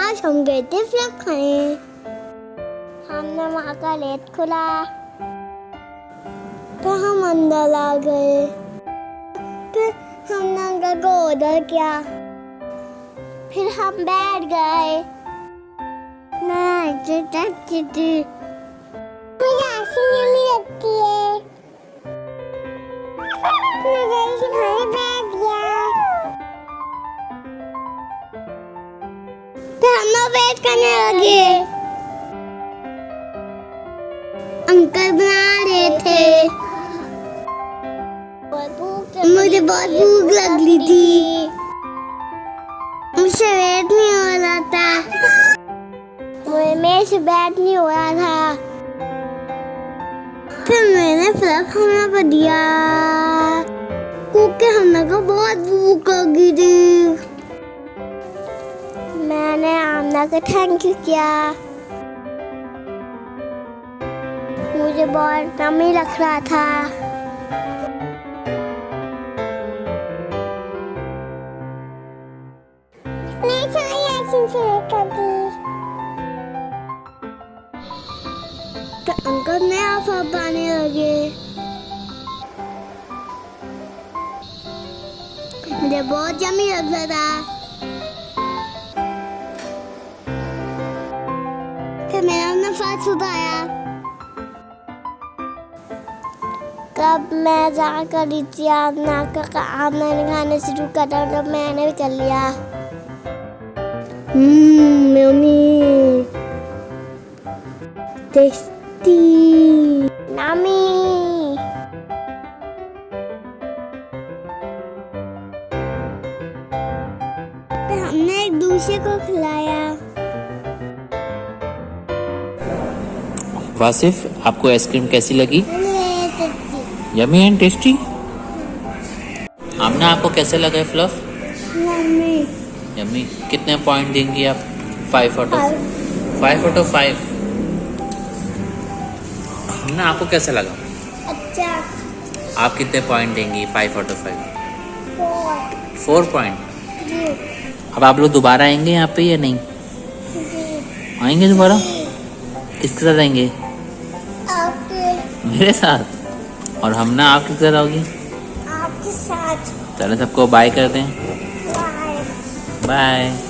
आज हम गए थे फ्लफ खाने। हमने वहाँ का गेट खुला तो हम अंदर आ गए। फिर हमने अंकल को ऑर्डर किया, फिर हम बैठ गए। मुझे ऐसी नहीं लगती है, मुझे इसे खाने बैठ गया। फिर हम लोग वेट करने लगे। अंकल बना रहे थे, मुझे बहुत भूख लग रही थी, मुझसे वेट नहीं हो रहा था, मेरे से बैठ नहीं हो रहा था। फिर मैंने फ्लफ हमना को दिया क्योंकि हमना को बहुत भूख लगी थी। मैंने आमना को थैंक यू किया, मुझे बहुत यम्मी लग रहा था। मैं सारी आइसक्रीम सेलेक्ट कर दी। तो अंकल नया फ्लफ आने लगे। मुझे बहुत यम्मी लग रहा था। फिर मैंने अपना फास्ट फूड आया। तब मैं जाकर नीचे आमना ने खाने शुरू करा तो मैंने भी कर लिया। Yummy, tasty, yummy. फिर हमने एक दूसरे को खिलाया। वासिफ, आपको आइसक्रीम कैसी लगी? Yummy and tasty. आमना, आपको कैसे लगा फ्लफ? यम्मी। यम्मी। कितने पॉइंट देंगी आप? 5 आउट ऑफ 5। हमना, आपको कैसा लगा? अच्छा। आप कितने पॉइंट देंगी 5 आउट ऑफ 5? 4 पॉइंट। अब आप लोग दोबारा आएंगे यहाँ पे या नहीं? जी। आएंगे दोबारा? किसके साथ आएंगे? आपके। मेरे साथ। और हमना, आप किसके साथ आओगी? आपके साथ। चलो सबको बाय कर दें। बाय। बाय।